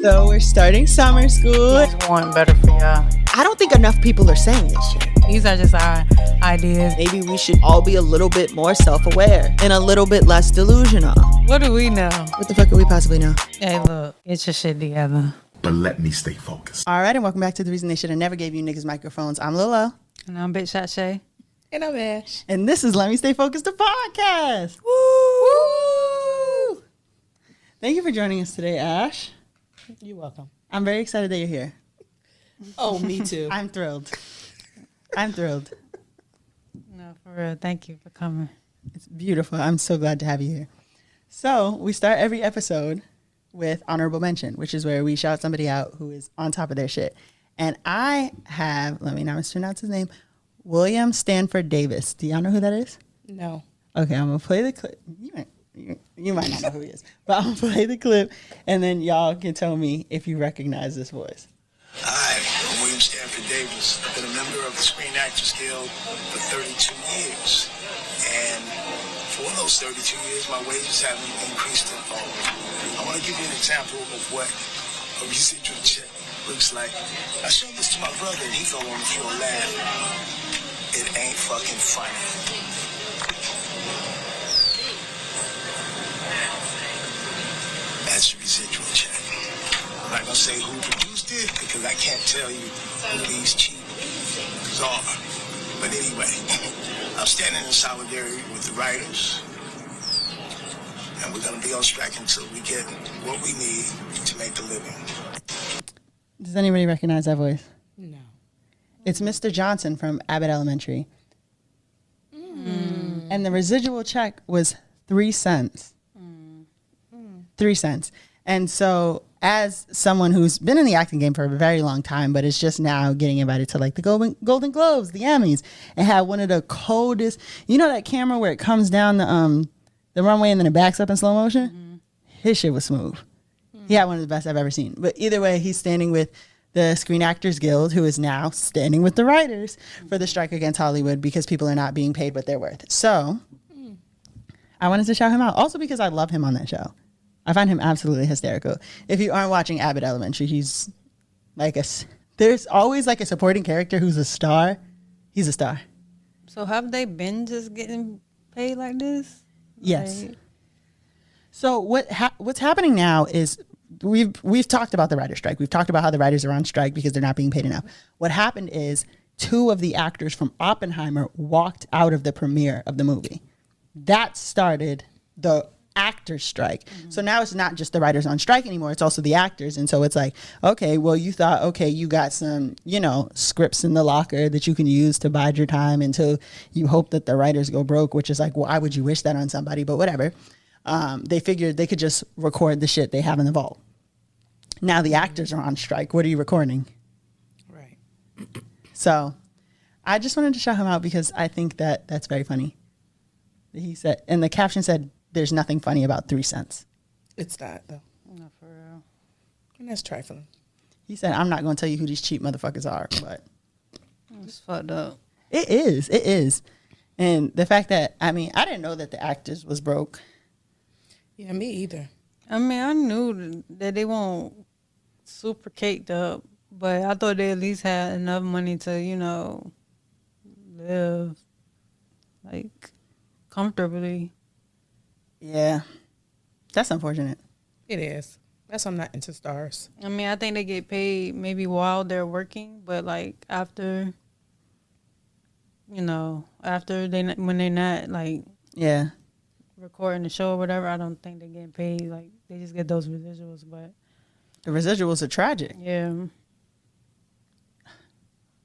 So we're starting summer school. Just want better for y'all. I don't think enough people are saying this shit. These are just our ideas. Maybe we should all be a little bit more self-aware and a little bit less delusional. What do we know? What the fuck could we possibly know? Hey, look, get your shit together. But let me stay focused. All right, and welcome back to The Reason They Should Have Never Gave You Niggas Microphones. I'm Lilo. And I'm Bitch Shot Shay. And I'm Ash. And this is Let Me Stay Focused, the podcast. Woo! Thank you for joining us today, Ash. You're welcome. I'm very excited that you're here. Oh, me too. I'm thrilled. I'm thrilled. No, for real. Thank you for coming. It's beautiful. I'm so glad to have you here. So we start every episode with honorable mention, which is where we shout somebody out who is on top of their shit. And I have, let me now mispronounce his name, William Stanford Davis. Do y'all know who that is? No. Okay, I'm going to play the clip. You might not know who he is, but I'm going to play the clip, and then y'all can tell me if you recognize this voice. Hi, I'm William Stanford Davis. I've been a member of the Screen Actors Guild for 32 years. And for those 32 years, my wages haven't increased at all. I want to give you an example of what a residual check looks like. I showed this to my brother, and he fell on the floor laughing. It ain't fucking funny. That's your residual check. I'm not gonna say who produced it because I can't tell you who these cheap are. But anyway, I'm standing in solidarity with the writers, and we're gonna be on strike until we get what we need to make a living. Does anybody recognize that voice? No. It's Mr. Johnson from Abbott Elementary. And the residual check was 3 cents. 3 cents. And so as someone who's been in the acting game for a very long time, but is just now getting invited to like the Golden Globes, the Emmys, and had one of the coldest, you know that camera where it comes down the runway and then it backs up in slow motion? His shit was smooth. He had one of the best I've ever seen. But either way, he's standing with the Screen Actors Guild, who is now standing with the writers for the strike against Hollywood because people are not being paid what they're worth. So I wanted to shout him out. Also because I love him on that show. I find him absolutely hysterical. If you aren't watching Abbott Elementary, he's like there's always like a supporting character who's a star. He's a star. So have they been just getting paid like this? Yes. Like, So what's happening now is we've talked about the writer's strike. We've talked about how the writers are on strike because they're not being paid enough. What happened is 2 of the actors from Oppenheimer walked out of the premiere of the movie. That started the actors strike. So now it's not just the writers on strike anymore, it's also the actors. And so it's like, okay, well, you thought, okay, you got some, scripts in the locker that you can use to bide your time until you hope that the writers go broke, which is like, why would you wish that on somebody? But whatever. They figured they could just record the shit they have in the vault. Now the actors are on strike. What are you recording? Right. So I just wanted to shout him out because I think that that's very funny. He said, and the caption said, there's nothing funny about 3 cents. It's not, though. no, for real. And that's trifling. He said, I'm not going to tell you who these cheap motherfuckers are, but It's fucked up. it is. And the fact that, I didn't know that the actors was broke. Yeah, me either. I mean, I knew that they won't super caked up, but I thought they at least had enough money to, live like comfortably. Yeah. That's unfortunate. It is. That's why I'm not into stars. I mean, I think they get paid maybe while they're working, but like after, when they're not like Yeah. recording the show or whatever, I don't think they're getting paid. Like they just get those residuals, but The residuals are tragic. yeah.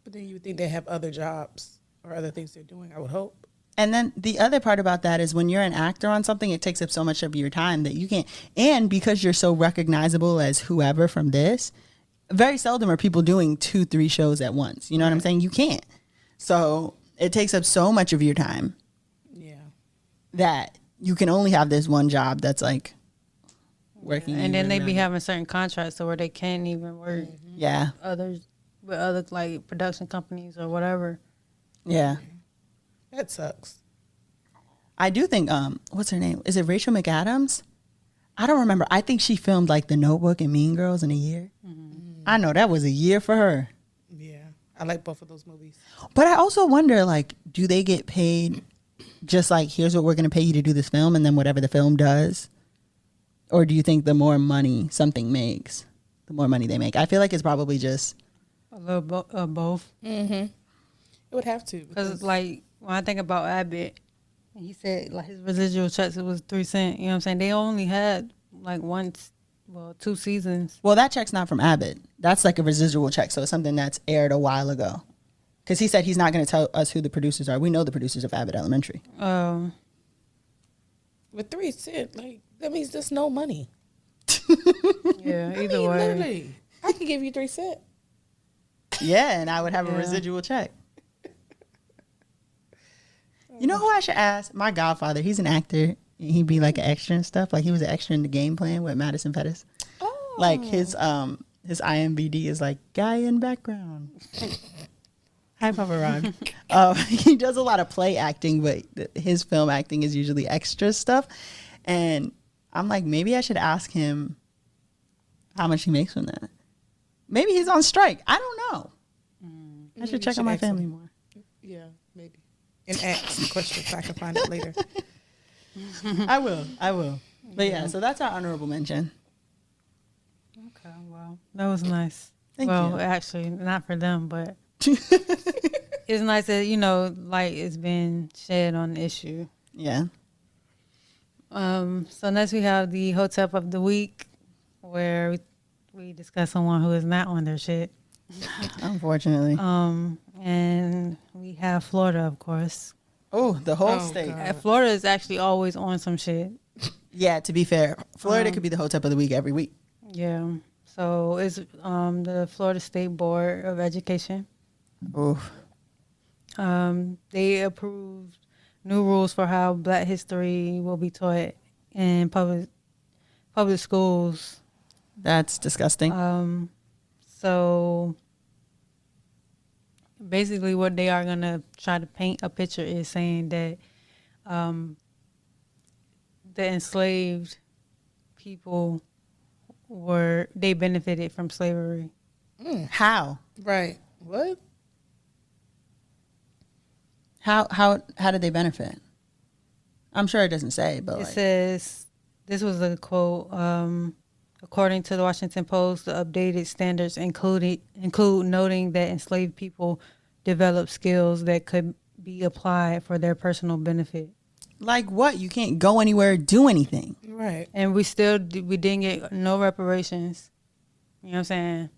But then you would think they have other jobs or other things they're doing, I would hope. And then the other part about that is when you're an actor on something, it takes up so much of your time that you can't. And because you're so recognizable as whoever from this, very seldom are people doing 2-3 shows at once. You know what I'm saying? You can't. So it takes up so much of your time Yeah. that you can only have this one job that's like working. And then they be around. having certain contracts so where they can't even work Yeah. with other like production companies or whatever. Yeah. That sucks. I do think, what's her name? Is it Rachel McAdams? I don't remember. I think she filmed like The Notebook and Mean Girls in a year. I know that was a year for her. Yeah, I like both of those movies. But I also wonder, like, do they get paid just like, here's what we're going to pay you to do this film, and then whatever the film does? Or do you think the more money something makes, the more money they make? I feel like it's probably just A little both. Mm-hmm. It would have to. Because, like, when I think about Abbott, he said, like, his residual checks, it was 3 cents. You know what I'm saying? They only had, like, 2 seasons. well, that check's not from Abbott. That's like a residual check, so it's something that's aired a while ago. Because he said he's not going to tell us who the producers are. We know the producers of Abbott Elementary. With 3 cents, like, that means there's no money. Yeah, either way. Literally, I could give you 3 cents. Yeah, and I would have a Yeah. residual check. You know who I should ask? My godfather. He's an actor. And he'd be like an extra and stuff. Like he was an extra in The Game Plan with Madison Pettis. Oh. Like his IMBD is like guy in background. Hi, Papa Ron. He does a lot of play acting, but his film acting is usually extra stuff. And I'm like, maybe I should ask him how much he makes from that. Maybe he's on strike. I don't know. I should check on my family more. Yeah, maybe. And ask the question so I can find it later. I will. But yeah, so that's our honorable mention. Okay, well, that was nice. Thank well, you. actually, not for them, but it's nice that, light is being shed on the issue. Yeah. So next we have the Hotep of the Week, where we discuss someone who is not on their shit. Unfortunately. And we have Florida, of course. Oh, the whole state. God. Florida is actually always on some shit. Yeah, to be fair, Florida could be the Hotep of the Week every week. Yeah. So it's the Florida State Board of Education. Oof. They approved new rules for how Black history will be taught in public schools. That's disgusting. So basically what they are going to try to paint a picture is saying that the enslaved people they benefited from slavery. How? Right. What? How did they benefit? I'm sure it doesn't say, but It says, this was a quote, according to the Washington Post, the updated standards include noting that enslaved people develop skills that could be applied for their personal benefit. like what? You can't go anywhere, do anything. Right. And we didn't get no reparations. You know what I'm saying?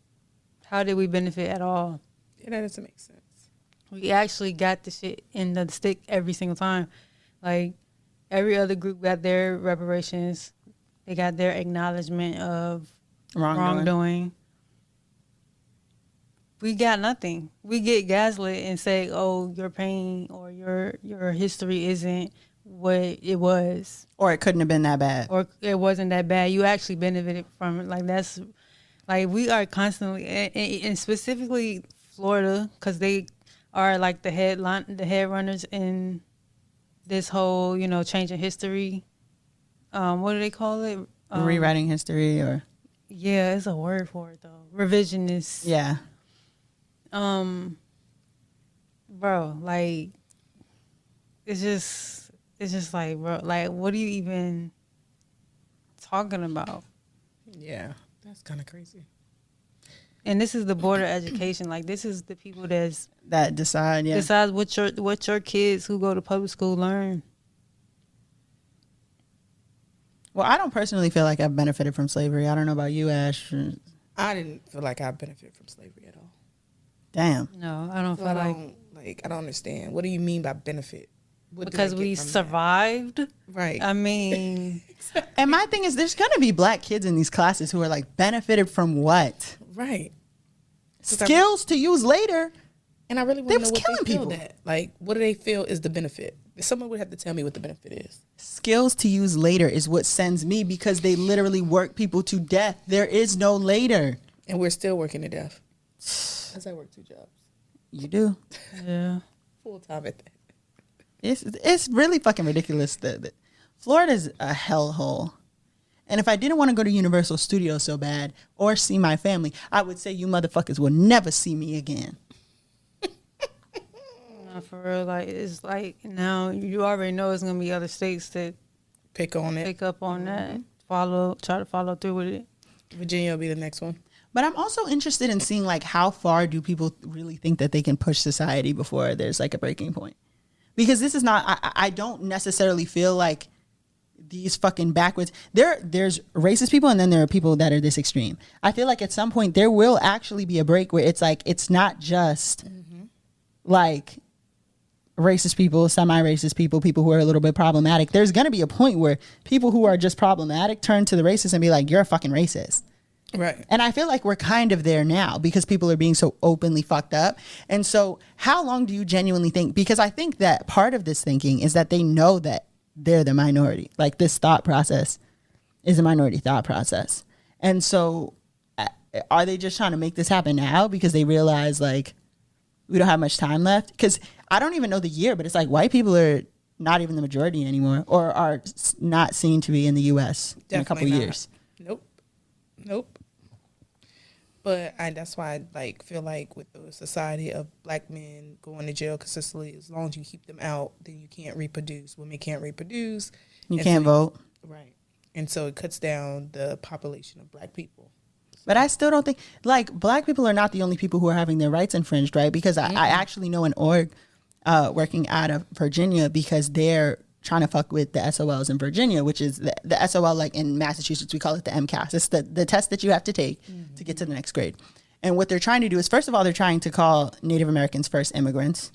How did we benefit at all? Yeah, that doesn't make sense. We actually got the shit in the stick every single time. Like, every other group got their reparations. They got their acknowledgement of wrongdoing. We got nothing. We get gaslit and say, oh, your pain or your history isn't what it was. Or it couldn't have been that bad. Or it wasn't that bad. You actually benefited from it. Like, that's, like, we are constantly, and specifically Florida, because they are like the head runners in this whole, changing history. What do they call it? Rewriting history or... Yeah, it's a word for it though. Revisionist. Yeah. Bro, like, it's just like, bro, like, what are you even talking about? Yeah, that's kind of crazy. And this is the board of education. Like, this is the people That decide, yeah. decides what your kids who go to public school learn. Well, I don't personally feel like I've benefited from slavery. I don't know about you, Ash. I didn't feel like I benefit from slavery at all. Damn. No, I don't So feel like, I don't understand. What do you mean by benefit? What did I because get we from that? survived. Right. I mean, And my thing is, there's going to be black kids in these classes who are like, benefited from what? Right. Skills to use later. And I really They want to was know what killing they feel people. that. Like, what do they feel is the benefit? Someone would have to tell me what the benefit is. Skills to use later is what sends me, because they literally work people to death. There is no later. And we're still working to death. Because I work 2 jobs. You do. yeah. Full time at that. It's really fucking ridiculous. That Florida's a hellhole. And if I didn't want to go to Universal Studios so bad or see my family, I would say you motherfuckers will never see me again. No, for real, like it's like now you already know it's gonna be other states that Pick on it. pick up on that, try to follow through with it. Virginia will be the next one. But I'm also interested in seeing like how far do people really think that they can push society before there's like a breaking point? Because this is not, I don't necessarily feel like these fucking backwards, there's racist people and then there are people that are this extreme. I feel like at some point there will actually be a break where it's like, it's not just like racist people, semi-racist people, people who are a little bit problematic. There's going to be a point where people who are just problematic turn to the racists and be like, you're a fucking racist. Right. And I feel like we're kind of there now because people are being so openly fucked up. And so how long do you genuinely think? Because I think that part of this thinking is that they know that they're the minority. Like this thought process is a minority thought process. And so are they just trying to make this happen now because they realize like we don't have much time left? Because I don't even know the year, but it's like white people are not even the majority anymore or are not seen to be in the U.S. in a couple Definitely not. years. Nope. But that's why I like feel like with the society of black men going to jail consistently, as long as you keep them out, then you can't reproduce. Women can't reproduce. You can't vote. Right. And so it cuts down the population of black people. But I still don't think, like, black people are not the only people who are having their rights infringed, right? Because I actually know an org working out of Virginia because they're trying to fuck with the SOLs in Virginia, which is the SOL, like in Massachusetts, we call it the MCAS. It's the test that you have to take to get to the next grade. And what they're trying to do is, first of all, they're trying to call Native Americans first immigrants.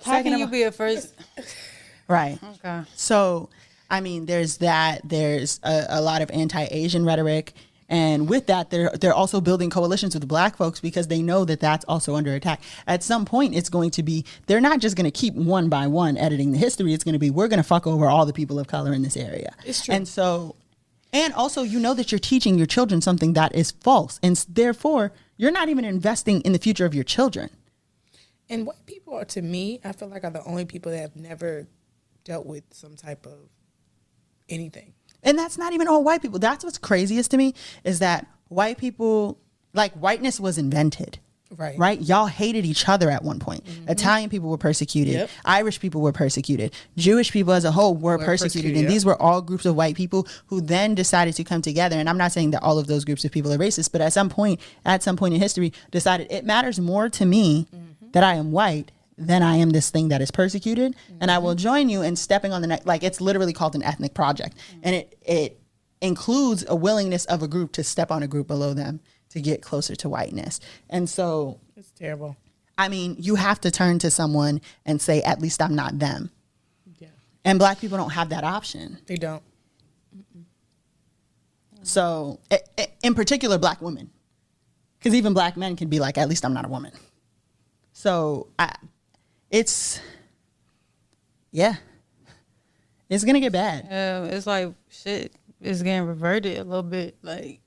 How can you be a first? Right. Okay. So, I mean, there's that. There's a lot of anti-Asian rhetoric. And with that, they're also building coalitions with black folks because they know that that's also under attack. At some point, it's going to be, they're not just going to keep one by one editing the history. It's going to be, we're going to fuck over all the people of color in this area. It's true. And so, and also, you know that you're teaching your children something that is false. And therefore, you're not even investing in the future of your children. And white people are, to me, I feel like are the only people that have never dealt with some type of anything. And that's not even all white people. That's what's craziest to me is that white people, like whiteness was invented. Right? Y'all hated each other at one point. Italian people were persecuted. Yep. Irish people were persecuted. Jewish people as a whole were persecuted. And these were all groups of white people who then decided to come together. And I'm not saying that all of those groups of people are racist, but at some point in history decided it matters more to me that I am white than I am this thing that is persecuted. And I will join you in stepping on the neck. Like it's literally called an ethnic project. And it includes a willingness of a group to step on a group below them to get closer to whiteness. And so It's terrible. I mean, you have to turn to someone and say, at least I'm not them. Yeah. And black people don't have that option. They don't. So in particular, black women, because even black men can be like, at least I'm not a woman. So it's going to get bad. It's like shit. It's getting reverted a little bit. Like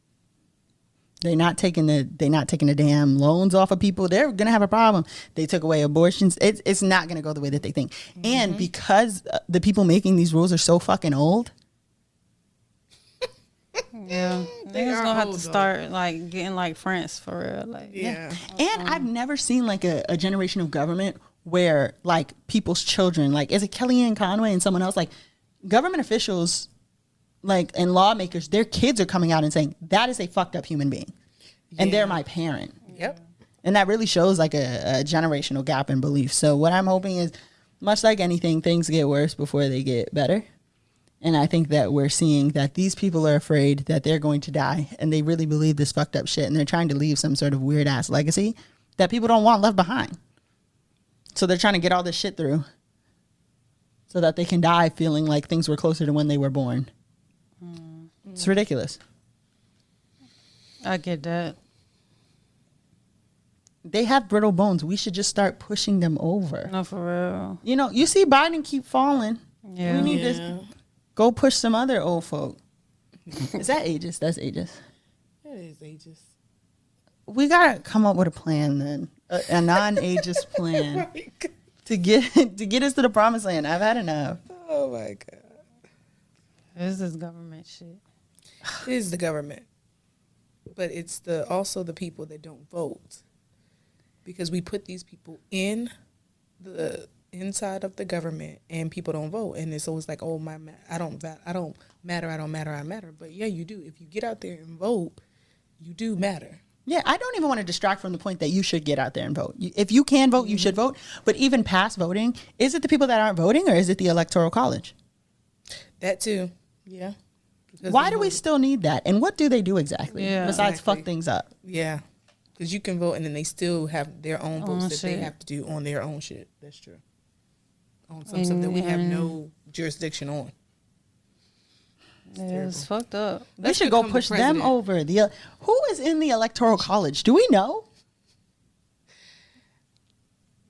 They're not taking the damn loans off of people. They're going to have a problem. They took away abortions. It's not going to go the way that they think. And because the people making these rules are so fucking old. Yeah, niggas gonna have to start like getting like France for real. Like Yeah. And I've never seen like a generation of government where like people's children, like is it Kellyanne Conway and someone else, like government officials like and lawmakers, their kids are coming out and saying that is a fucked up human being. And they're my parent. Yep. And that really shows like a generational gap in belief. So what I'm hoping is, much like anything, things get worse before they get better. And I think that we're seeing that these people are afraid that they're going to die and they really believe this fucked up shit and they're trying to leave some sort of weird ass legacy that people don't want left behind. So they're trying to get all this shit through so that they can die feeling like things were closer to when they were born. It's ridiculous. I get that. They have brittle bones. We should just start pushing them over. No, for real. You know, you see Biden keep falling. Yeah. We need to go push some other old folk. Is that ageist? That's ageist. That is ageist. We gotta come up with a plan then, a non-ageist plan to get us to the promised land. I've had enough. Oh my God. This is government shit. It is the government, but it's also the people that don't vote, because we put these people in the inside of the government and people don't vote, and it's always like, oh I don't matter. But yeah, you do. If you get out there and vote, you do matter. Yeah, I don't even want to distract from the point that you should get out there and vote. If you can vote, you should vote. But even past voting, is it the people that aren't voting, or is it the Electoral College? That too. Yeah. Because Why do we still need that? And what do they do exactly? Yeah. Besides Exactly. fuck things up. Yeah. Because you can vote and then they still have their own votes that they shit. have to do on their own shit. That's true. On some stuff that we have no jurisdiction on. Yeah, it's fucked up. We should go push them over. Who is in the Electoral College? Do we know?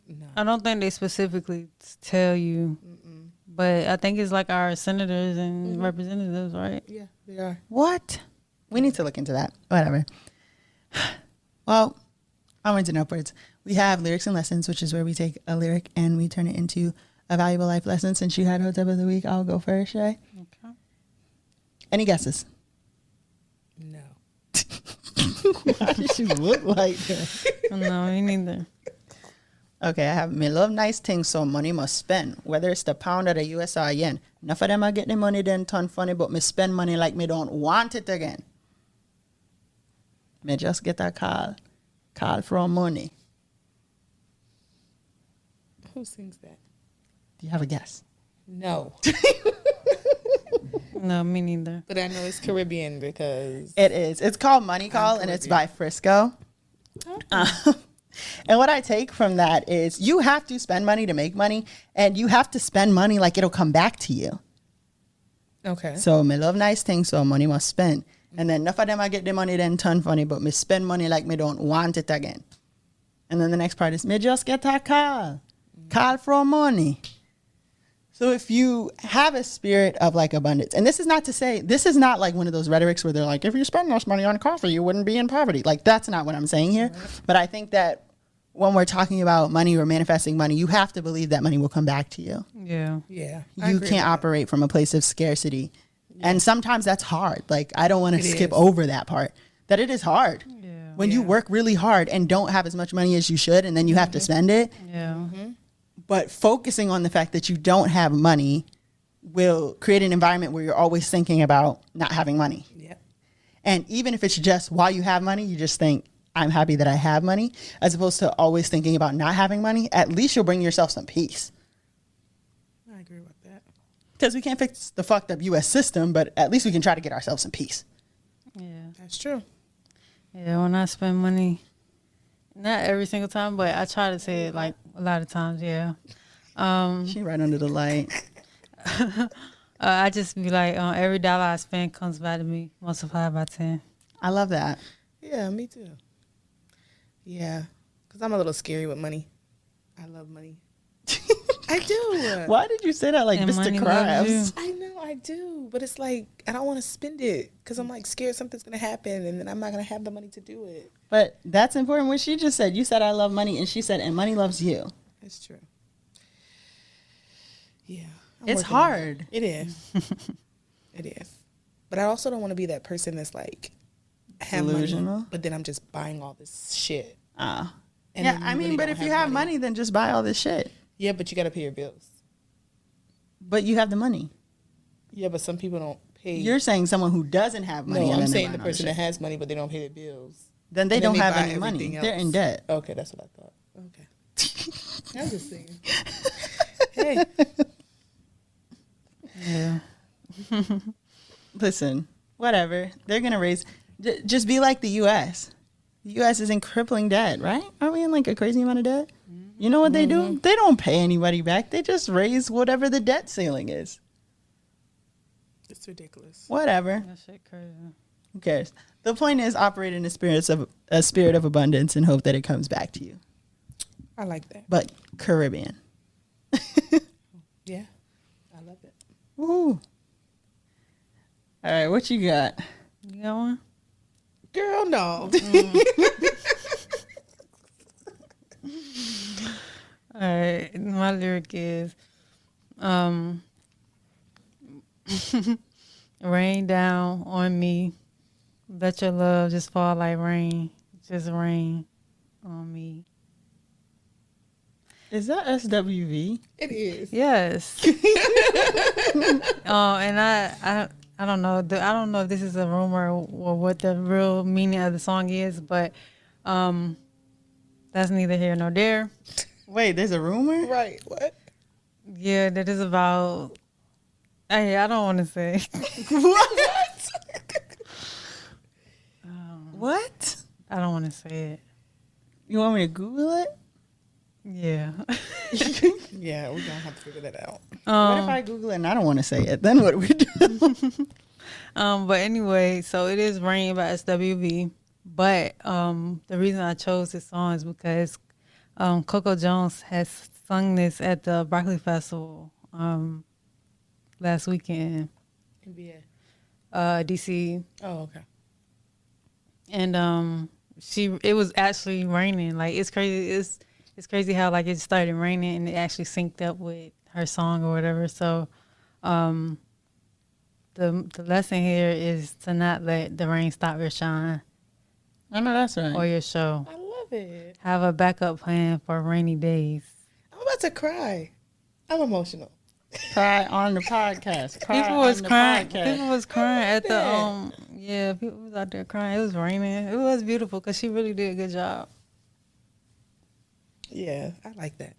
No. I don't think they specifically tell you, but I think it's like our senators and representatives, right? Yeah, they are. What? We need to look into that. Whatever. Well, onwards and upwards. We have lyrics and lessons, which is where we take a lyric and we turn it into a valuable life lesson. Since you had Hotep of the Week, I'll go first, Shay. Okay. Any guesses? No. Why does she look like that? No, me neither. Okay, I have me love nice things, so money must spend. Whether it's the pound or the US or yen. Enough of them I get the money then turn funny, but me spend money like me don't want it again. Me just get a call from money. Who sings that? Do you have a guess? No. No, me neither. But I know it's Caribbean because It is. It's called Money Call, and it's by Frisco. And what I take from that is you have to spend money to make money, and you have to spend money like it'll come back to you. okay. So me love nice things, so money must spend. And then enough of them I get the money then turn funny, but me spend money like me don't want it again. And then the next part is me just get a call from money. So if you have a spirit of like abundance, and this is not to say, this is not like one of those rhetorics where they're like, if you spend less money on coffee, you wouldn't be in poverty. Like that's not what I'm saying here. Right. But I think that when we're talking about money or manifesting money, you have to believe that money will come back to you. Yeah. Yeah. You can't operate from a place of scarcity. Yeah. And sometimes that's hard. Like I don't want to skip over that part, that it is hard. Yeah. When you work really hard and don't have as much money as you should, and then you have to spend it. Yeah. But focusing on the fact that you don't have money will create an environment where you're always thinking about not having money. Yeah. And even if it's just while you have money, you just think, I'm happy that I have money, as opposed to always thinking about not having money, at least you'll bring yourself some peace. I agree with that. Because we can't fix the fucked up U.S. system, but at least we can try to get ourselves some peace. Yeah. That's true. Yeah, when I spend money, not every single time, but I try to say it like a lot of times, yeah. She right under the light. I just be like, every dollar I spend comes back to me multiplied by 10. I love that. Yeah, me too. Yeah, because I'm a little scary with money. I love money. I do. Why did you say that like And Mr. money Krabs? loves I know I do, but it's like I don't want to spend it because I'm like scared something's gonna happen and then I'm not gonna have the money to do it. But that's important. What she just said, you said I love money, and she said, and money loves you. That's true. Yeah, It's hard. It is. It is. But I also don't want to be that person that's like have delusional, money, but then I'm just buying all this shit. And then yeah, you I mean, really but don't if you have money, then just buy all this shit. Yeah, but you got to pay your bills. But you have the money. Yeah, but some people don't pay. You're saying someone who doesn't have money. No, and I'm then saying they the buy all person this that shit. has money, but they don't pay their bills. Then they And don't they have buy any money. everything They're in else. debt. Okay, that's what I thought. Okay. I'm just saying. Hey. Yeah. Listen, whatever. They're going to raise. Just be like the U.S. The U.S. is in crippling debt, right? Aren't we in like a crazy amount of debt? You know what they do? They don't pay anybody back. They just raise whatever the debt ceiling is. It's ridiculous. Whatever. That shit crazy. Who cares? The point is operate in a spirit of abundance and hope that it comes back to you. I like that. But Caribbean. Yeah, I love it. Woo. All right, what you got? You got one? Girl, no. All right, my lyric is, Rain down on me. Let your love just fall like rain. Just rain on me. Is that SWV? It is. Yes. And I don't know. I don't know if this is a rumor or what the real meaning of the song is, but that's neither here nor there. Wait, there's a rumor? Right. What? Yeah, that is about. Hey, I don't want to say. What? What? I don't want to say it. You want me to Google it? Yeah. Yeah, we're gonna have to figure that out. What if I Google it and I don't want to say it? Then what do we do? But anyway, so it is Rain by SWV. But the reason I chose this song is because Coco Jones has sung this at the Broccoli Festival last weekend. NBA. DC. Oh, okay. And it was actually raining. Like, it's crazy. It's crazy how like it started raining and it actually synced up with her song or whatever. So the lesson here is to not let the rain stop your shine I know that's right. or your show. I love it. Have a backup plan for rainy days. I'm about to cry. I'm emotional. Cry on the podcast. Cry People was on the crying. podcast. People was crying at the that. yeah. People was out there crying. It was raining. It was beautiful because she really did a good job. Yeah, I like that.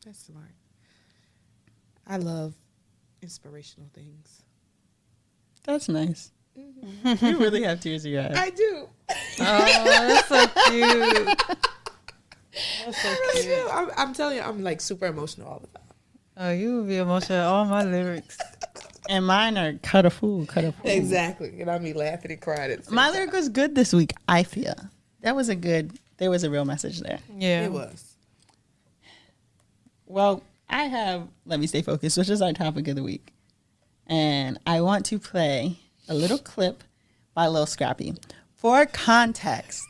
That's smart. I love inspirational things. That's nice. You really have tears in your eyes. I do. Oh, that's so cute. That's so I cute. do. I'm telling you, I'm like super emotional all the time. Oh, you would be emotional at all my lyrics. And mine are cut a fool, cut a fool. Exactly. And I'll be laughing and crying at the same My time. lyric was good this week, I feel. There was a real message there. Yeah. It was. Well, I have Let Me Stay Focused, which is our topic of the week. And I want to play a little clip by Lil Scrappy. For context,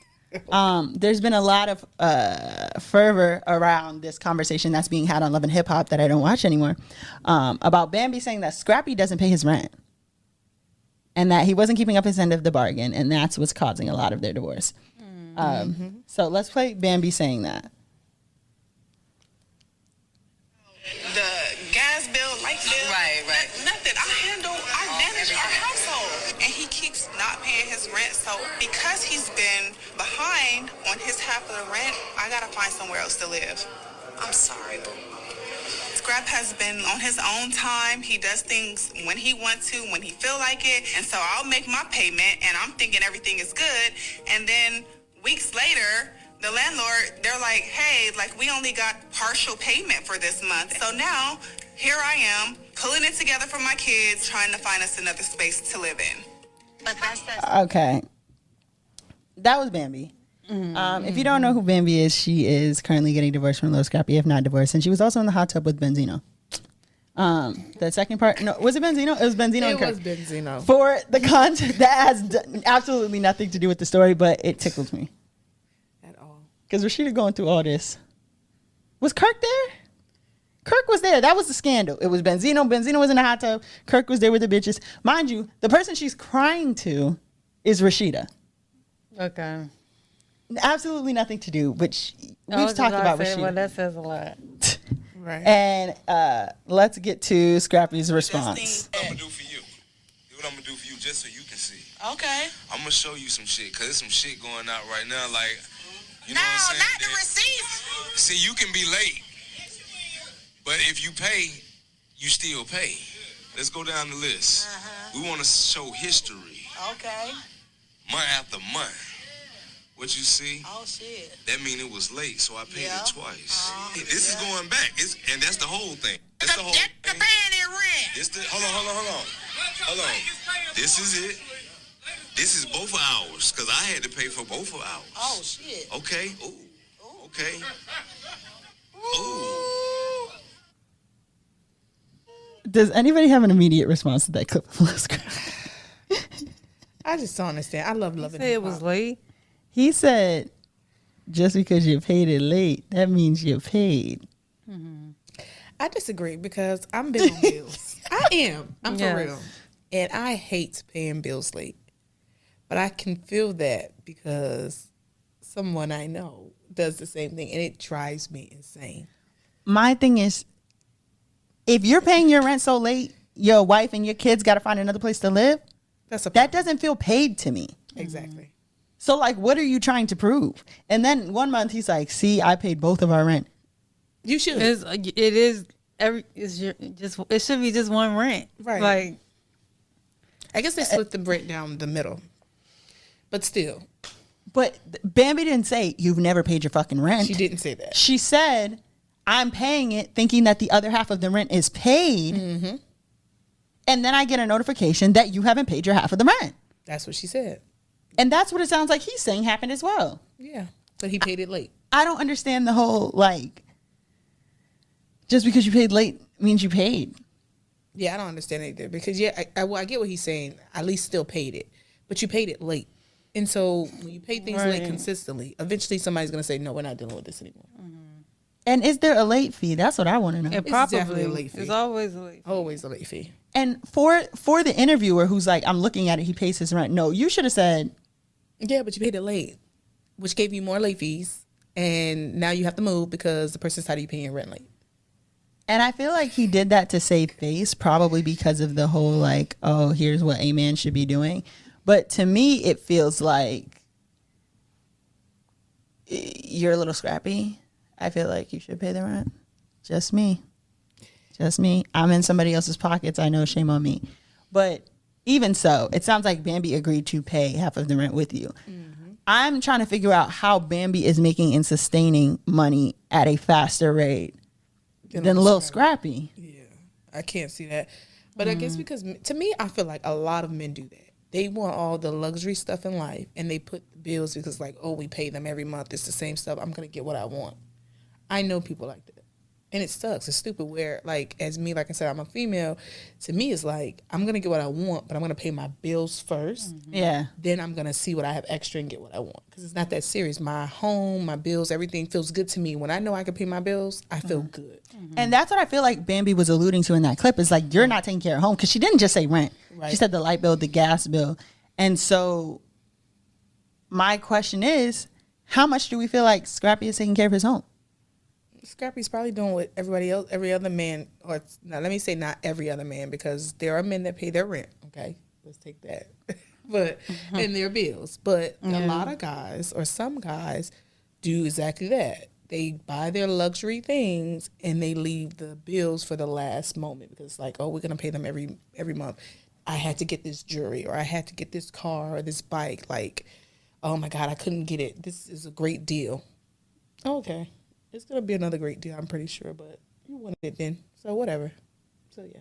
there's been a lot of fervor around this conversation that's being had on Love and Hip Hop that I don't watch anymore, about Bambi saying that Scrappy doesn't pay his rent and that he wasn't keeping up his end of the bargain, and that's what's causing a lot of their divorce. So let's play Bambi saying that. The gas bill, light bill, Right. nothing. I manage our household. And he keeps not paying his rent. So because he's been behind on his half of the rent, I gotta find somewhere else to live. I'm sorry, boo. Scrap has been on his own time. He does things when he wants to, when he feel like it. And so I'll make my payment and I'm thinking everything is good. And then weeks later, the landlord, they're like, hey, like we only got partial payment for this month. So now here I am pulling it together for my kids, trying to find us another space to live in. But that's Okay. That was Bambi. If you don't know who Bambi is, she is currently getting divorced from Lil Scrappy, if not divorced. And she was also in the hot tub with Benzino. The second part, no, was it Benzino? It was Benzino. It was Benzino. For the content, that has absolutely nothing to do with the story, but it tickled me. At all. Because Rashida going through all this. Was Kirk there? Kirk was there. That was the scandal. It was Benzino. Benzino was in the hot tub. Kirk was there with the bitches. Mind you, the person she's crying to is Rashida. Okay. Absolutely nothing to do, but we've talked about Rashida. Well, that says a lot. Right. And let's get to Scrappy's response. What I'm gonna do for you. Do what I'm gonna do for you just so you can see. Okay. I'm gonna show you some shit, cause there's some shit going out right now, like, you know No, what I'm saying? not the receipt. See, you can be late, but if you pay, you still pay. Let's go down the list. We wanna show history, Okay. month after month. What you see, Oh, shit. that mean it was late, so I paid Yeah. it twice. This is going back, and that's the whole thing. That's the whole They're thing. paying their rent. This the, hold on. This is it. This is both of ours, because I had to pay for both of ours. Oh, shit. Okay. Ooh. Okay. Ooh. Does anybody have an immediate response to that clip of Lil Scrappy? I just don't understand. I love loving Say it was late. He said, just because you paid it late, that means you paid. I disagree because I'm big on bills. I am. I'm Yes. for real. And I hate paying bills late. But I can feel that because someone I know does the same thing, and it drives me insane. My thing is, if you're paying your rent so late, your wife and your kids got to find another place to live. That doesn't feel paid to me. Exactly. So, like, what are you trying to prove? And then one month he's like, see, I paid both of our rent. You should. It should be just one rent. Right. Like, I guess they split the rent down the middle. But still. But Bambi didn't say, you've never paid your fucking rent. She didn't say that. She said, I'm paying it thinking that the other half of the rent is paid. Mm-hmm. And then I get a notification that you haven't paid your half of the rent. That's what she said. And that's what it sounds like he's saying happened as well. Yeah. But he paid it late. I don't understand the whole, like, just because you paid late means you paid. Yeah, I don't understand it either. Because, I get what he's saying. At least still paid it. But you paid it late. And so when you pay things late consistently, eventually somebody's going to say, no, we're not dealing with this anymore. Mm-hmm. And is there a late fee? That's what I want to know. It probably definitely a late fee. It's always a late fee. Always a late fee. And for the interviewer who's like, I'm looking at it, he pays his rent. No, you should have said. Yeah, but you paid it late, which gave you more late fees. And now you have to move because the person's tired of you paying your rent late. And I feel like he did that to save face, probably because of the whole, like, oh, here's what a man should be doing. But to me, it feels like you're a little scrappy. I feel like you should pay the rent. Just me. I'm in somebody else's pockets. I know, shame on me. But even so, it sounds like Bambi agreed to pay half of the rent with you. Mm-hmm. I'm trying to figure out how Bambi is making and sustaining money at a faster rate than Lil Scrappy. Yeah, I can't see that. But I guess because, to me, I feel like a lot of men do that. They want all the luxury stuff in life, and they put the bills because, like, oh, we pay them every month. It's the same stuff. I'm going to get what I want. I know people like that. And it sucks. It's stupid where, like, as me, like I said, I'm a female. To me, it's like, I'm going to get what I want, but I'm going to pay my bills first. Mm-hmm. Yeah. Then I'm going to see what I have extra and get what I want. Because it's not that serious. My home, my bills, everything feels good to me. When I know I can pay my bills, I feel good. Mm-hmm. And that's what I feel like Bambi was alluding to in that clip is like, you're not taking care of home. Because she didn't just say rent. Right. She said the light bill, the gas bill. And so my question is, how much do we feel like Scrappy is taking care of his home? Scrappy's probably doing what everybody else, every other man, or now let me say not every other man, because there are men that pay their rent. Okay, let's take that, but and their bills. But a lot of guys, or some guys, do exactly that. They buy their luxury things and they leave the bills for the last moment because it's like, oh, we're gonna pay them every month. I had to get this jewelry, or I had to get this car or this bike. Like, oh my God, I couldn't get it. This is a great deal. Okay. It's going to be another great deal, I'm pretty sure, but you wanted it then. So whatever. So, yeah.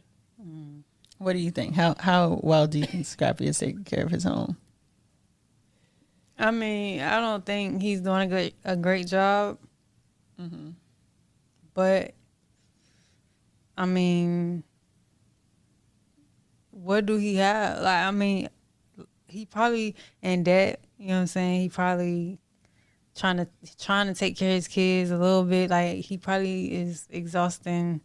What do you think? How well do you think Scrappy is taking care of his home? I mean, I don't think he's doing a great job. Mm-hmm. But, I mean, what do he have? Like, I mean, he probably in debt, you know what I'm saying? He probably trying to take care of his kids a little bit. Like, he probably is exhausting.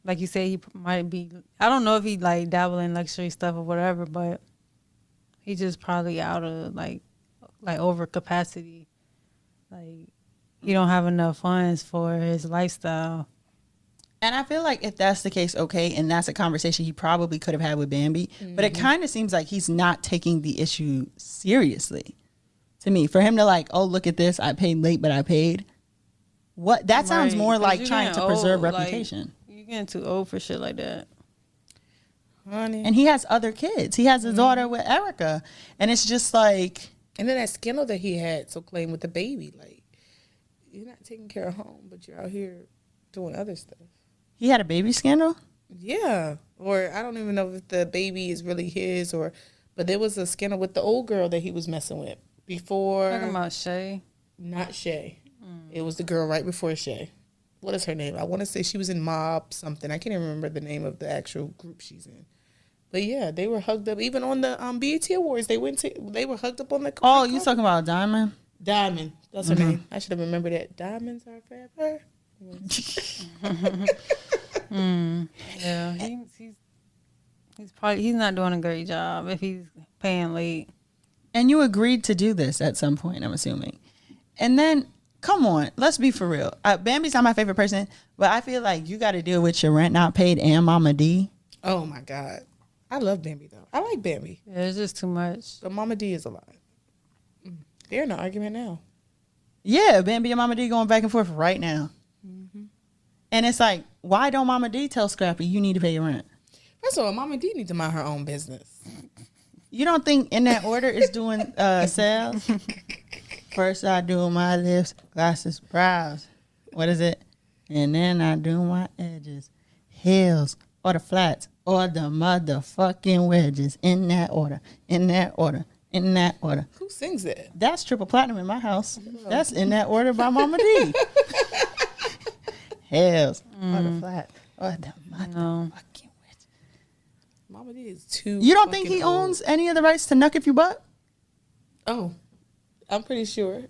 Like you say, he might be, I don't know if he like dabble in luxury stuff or whatever, but he just probably out of like over capacity. Like, he don't have enough funds for his lifestyle. And I feel like if that's the case, okay, and that's a conversation he probably could have had with Bambi, but it kind of seems like he's not taking the issue seriously. To me, for him to like, oh, look at this, I paid late, but I paid. What that sounds more like trying to preserve reputation. Like, you're getting too old for shit like that, honey. And he has other kids. He has a daughter with Erica, and it's just like. And then that scandal that he had, so claimed with the baby, like, you're not taking care of home, but you're out here doing other stuff. He had a baby scandal? Yeah, or I don't even know if the baby is really his, but there was a scandal with the old girl that he was messing with. Before talking about Shay, not Shay. It was the girl right before Shay. What is her name? I want to say she was in Mob something. I can't even remember the name of the actual group she's in. But yeah, they were hugged up. Even on the BET Awards, they were hugged up on the. Oh, you talking about Diamond? Diamond, that's her name. I should have remembered that. Diamonds are forever. Yeah, he's not doing a great job if he's paying late. And you agreed to do this at some point, I'm assuming. And then, come on, let's be for real. Bambi's not my favorite person, but I feel like you got to deal with your rent not paid and Mama D. Oh my God, I love Bambi though. I like Bambi. Yeah, it's just too much. But Mama D is a lot. They're in an argument now. Yeah, Bambi and Mama D going back and forth right now. Mm-hmm. And it's like, why don't Mama D tell Scrappy you need to pay your rent? First of all, Mama D needs to mind her own business. You don't think In That Order is doing sales? First I do my lips, glasses, brows. What is it? And then I do my edges, heels, or the flats, or the motherfucking wedges. In that order, in that order, in that order. Who sings that? That's triple platinum in my house. That's In That Order by Mama D. Heels, or the flat, or the motherfucking wedges. Mama D is too. You don't think fucking he old. owns any of the rights to Nuck If You Buck? Oh, I'm pretty sure.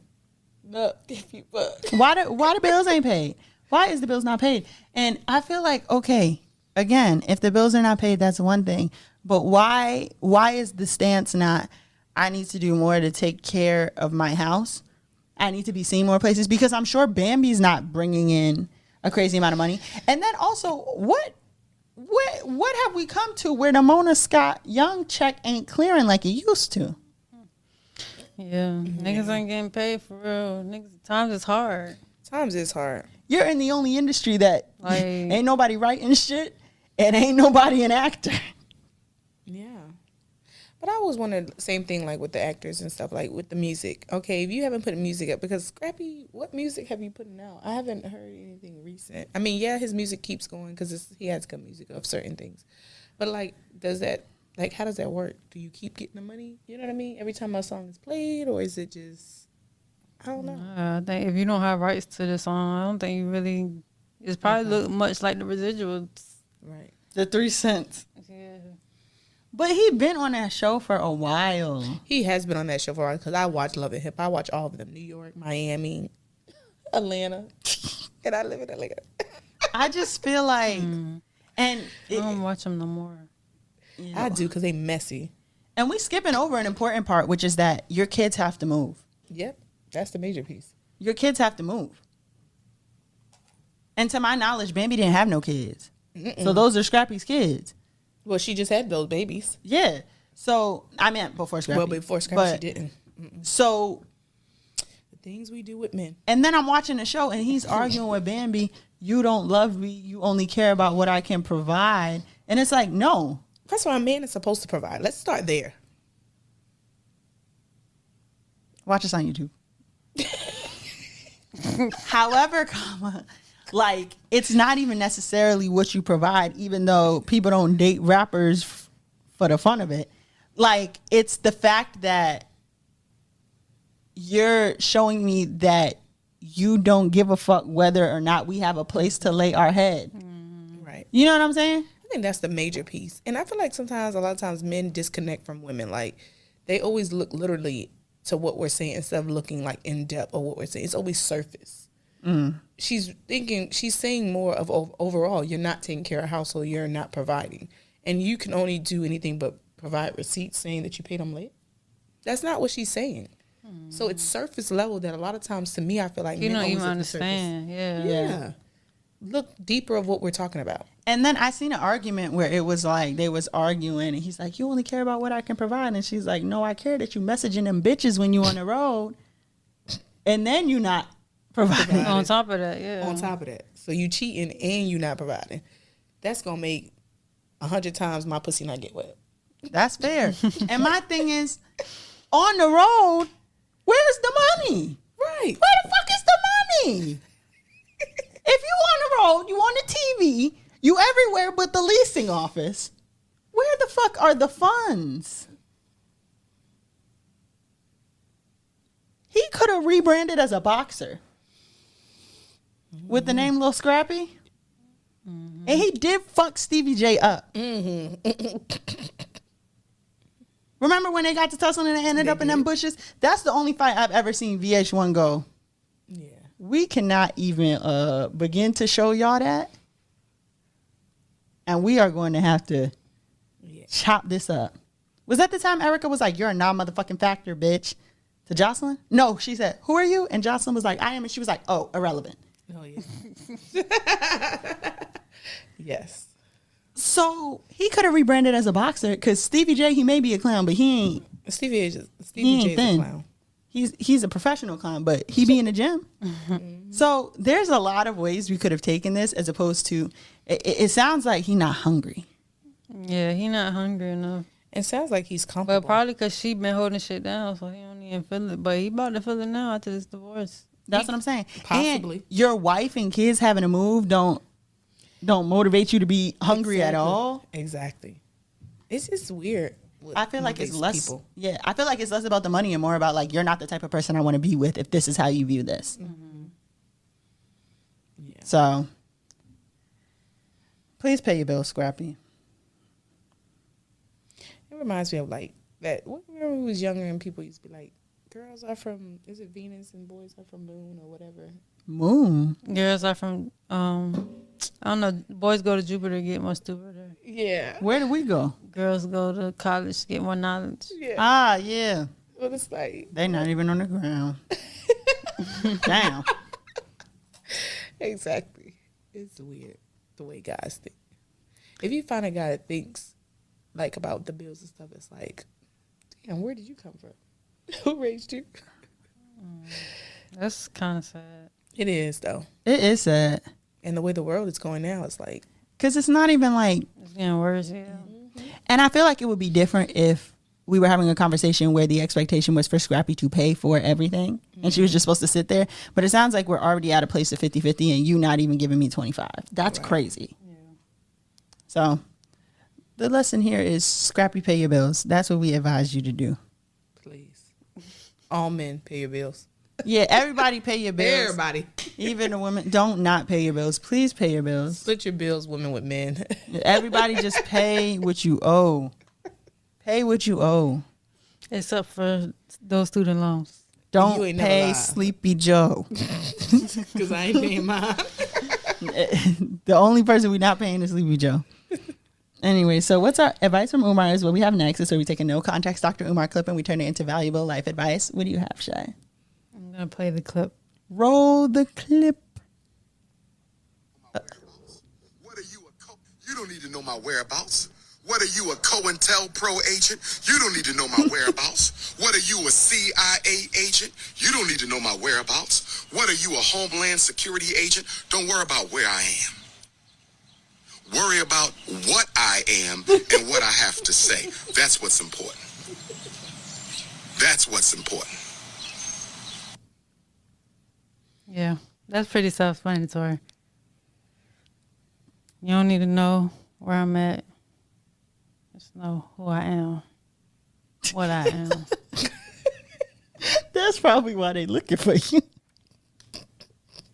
No, if you buck. Why the bills ain't paid? Why is the bills not paid? And I feel like, okay, again, if the bills are not paid, that's one thing. But why is the stance not, I need to do more to take care of my house? I need to be seen more places, because I'm sure Bambi's not bringing in a crazy amount of money. And then also, what have we come to where the Mona Scott Young check ain't clearing like it used to? Yeah, niggas ain't getting paid for real. Niggas, times is hard. Times is hard. You're in the only industry that Like, ain't nobody writing shit and ain't nobody an actor. Yeah. But I always wondered the same thing, like with the actors and stuff, like with the music. Okay, if you haven't put music up, because Scrappy, what music have you put out? I haven't heard anything recent. I mean, yeah, his music keeps going because he has good music of certain things. But like, how does that work? Do you keep getting the money? You know what I mean? Every time a song is played, or is it just, I don't know. I think if you don't have rights to the song, I don't think you really. It's probably look much like the residuals. Right. The 3 cents. Yeah. But he been on that show for a while. He has been on that show for a while because I watch Love and Hip. I watch all of them. New York, Miami, Atlanta. And I live in Atlanta. I just feel like, and I don't watch them no more. you know, I do because they messy. and we skipping over an important part, which is that your kids have to move. Yep. That's the major piece. Your kids have to move. And to my knowledge, Bambi didn't have no kids. So those are Scrappy's kids. Well, she just had those babies. Yeah. So I meant before Scrappy. Well, before Scrappy, But- she didn't. So, The things we do with men. and then I'm watching the show and he's arguing with Bambi, you don't love me, you only care about what I can provide. And it's like, no. First of all, a man is supposed to provide. Let's start there. Watch us on YouTube. However, like, it's not even necessarily what you provide, even though people don't date rappers for the fun of it. Like, it's the fact that you're showing me that you don't give a fuck whether or not we have a place to lay our head. Right. You know what I'm saying? I think that's the major piece. And I feel like a lot of times men disconnect from women. Like, they always look literally to what we're saying instead of looking like in depth of what we're saying. It's always surface. She's saying more of overall, you're not taking care of household, you're not providing. And you can only do anything but provide receipts saying that you paid them late. That's not what she's saying. So it's surface level that a lot of times, to me, I feel like You men don't always even look at surface. understand. Yeah. Yeah. Look deeper of what we're talking about. And then I seen an argument where it was like they was arguing and he's like, you only care about what I can provide. And she's like, no, I care that you messaging them bitches when you on the road. And then you not providing. On top of that, yeah. On top of that. So you cheating and you not providing. That's going to make 100 times my pussy not get wet. That's fair. And my thing is, on the road, where's the money? Right. Where the fuck is the money? If you on the road, you on the TV, you everywhere but the leasing office. Where the fuck are the funds? He could have rebranded as a boxer with the name Lil Scrappy. And he did fuck Stevie J up. Remember when they got to tussling and they ended up in them bushes? That's the only fight I've ever seen VH1 go, Yeah. we cannot even begin to show y'all that. And we are going to have to chop this up. Was that the time Erica was like, you're a non-motherfucking factor, bitch, to Jocelyn? No, she said, who are you? And Jocelyn was like, I am. And she was like, oh, irrelevant. Oh, yeah. Yes. So he could have rebranded as a boxer because Stevie J, he may be a clown, but he ain't. Stevie J He is ain't a clown. He's a professional clown, but he be in the gym. So there's a lot of ways we could have taken this as opposed to, it sounds like he not hungry. Yeah, he not hungry enough. It sounds like he's comfortable. But probably because she been holding shit down, so he don't even feel it. But he about to feel it now after this divorce. That's what I'm saying. Possibly. And your wife and kids having to move don't motivate you to be hungry at all. Exactly. It's just weird. I feel like it's less. People. Yeah, I feel like it's less about the money and more about like you're not the type of person I want to be with if this is how you view this. Mm-hmm. Yeah. So please pay your bills, Scrappy. It reminds me of like that. Remember when we was younger and people used to be like, "Girls are from is it Venus and boys are from Moon or whatever." Moon. Girls are from I don't know. Boys go to Jupiter to get more stupider. Yeah. Where do we go? Girls go to college to get more knowledge. Yeah. Ah, yeah. Well, it's like They not even on the ground. Damn. exactly. It's weird the way guys think. If you find a guy that thinks like about the bills and stuff, it's like, damn, where did you come from? Who raised you? That's kind of sad. It is though, It is sad. and the way the world is going now, it's like Because it's not even like, It's getting worse, yeah. and I feel like it would be different if we were having a conversation where the expectation was for Scrappy to pay for everything and she was just supposed to sit there. But it sounds like we're already at a place of 50-50 and you not even giving me 25. That's Right. crazy. Yeah. So the lesson here is Scrappy, pay your bills. That's what we advise you to do. please, all men pay your bills. Yeah, everybody pay your bills. Everybody, Even the women, don't not pay your bills. Please pay your bills. split your bills, women with men. Everybody just pay what you owe. Pay what you owe. Except for those student loans. You Don't ain't never pay lied. Sleepy Joe. Because I ain't paying mine. The only person we're not paying is Sleepy Joe. Anyway, so what's our advice from Umar is what we have next is where we take a no context Dr. Umar clip and we turn it into valuable life advice. What do you have, Shay? I'm going to play the clip. Roll the clip. What are you you don't need to know my whereabouts. What are you, a COINTELPRO agent? You don't need to know my whereabouts. What are you, a CIA agent? You don't need to know my whereabouts. What are you, a Homeland Security agent? Don't worry about where I am. Worry about what I am and what I have to say. That's what's important. That's what's important. Yeah, that's pretty self-explanatory. You don't need to know where I'm at. Just know who I am, what I am. That's probably why they looking for you.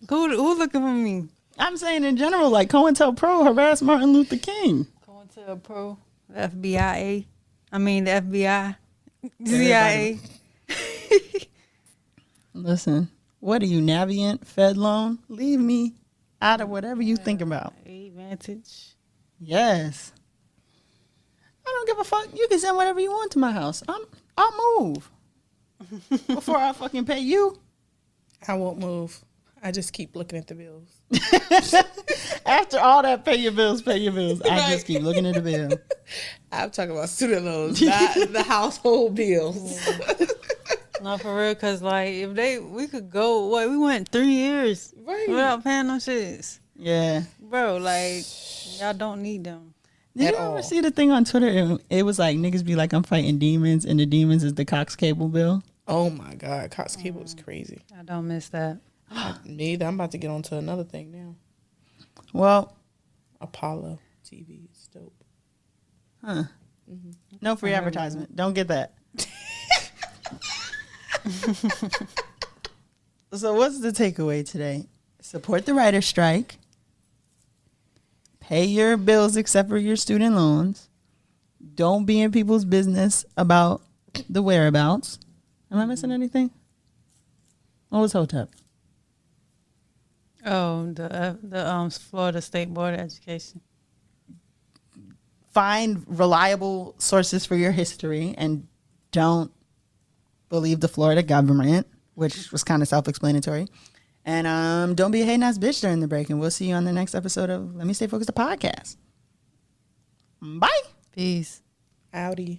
Who looking for me? I'm saying in general, like COINTELPRO harassed Martin Luther King. COINTELPRO, the FBI. I mean the FBI, CIA. Listen, what are you, Navient, Fedloan? Leave me out of whatever you think about. Advantage. Yes. I don't give a fuck. You can send whatever you want to my house. I'll move before I fucking pay you. I won't move. I just keep looking at the bills. After all that, pay your bills. I just keep looking at the bill. I'm talking about student loans, not the household bills. No, for real, cause like if we could go. We went 3 years without paying no shits, Yeah. bro. Like y'all don't need them. Did you ever see the thing on Twitter? It was like niggas be like, I'm fighting demons, and the demons is the Cox cable bill. Oh my God, Cox Cable is crazy. I don't miss that. Me either. I'm about to get on to another thing now. Well, Apollo TV is dope. huh? No free advertisement. Don't get that. So what's the takeaway today? Support the writer's strike. Pay your bills except for your student loans. Don't be in people's business about the whereabouts. Am I missing anything? What was Hotep? Oh, the Florida State Board of Education. find reliable sources for your history and don't believe the Florida government, which was kind of self-explanatory. And don't be a hating ass bitch during the break. And we'll see you on the next episode of Let Me Stay Focused, the podcast. Bye. Peace. Howdy.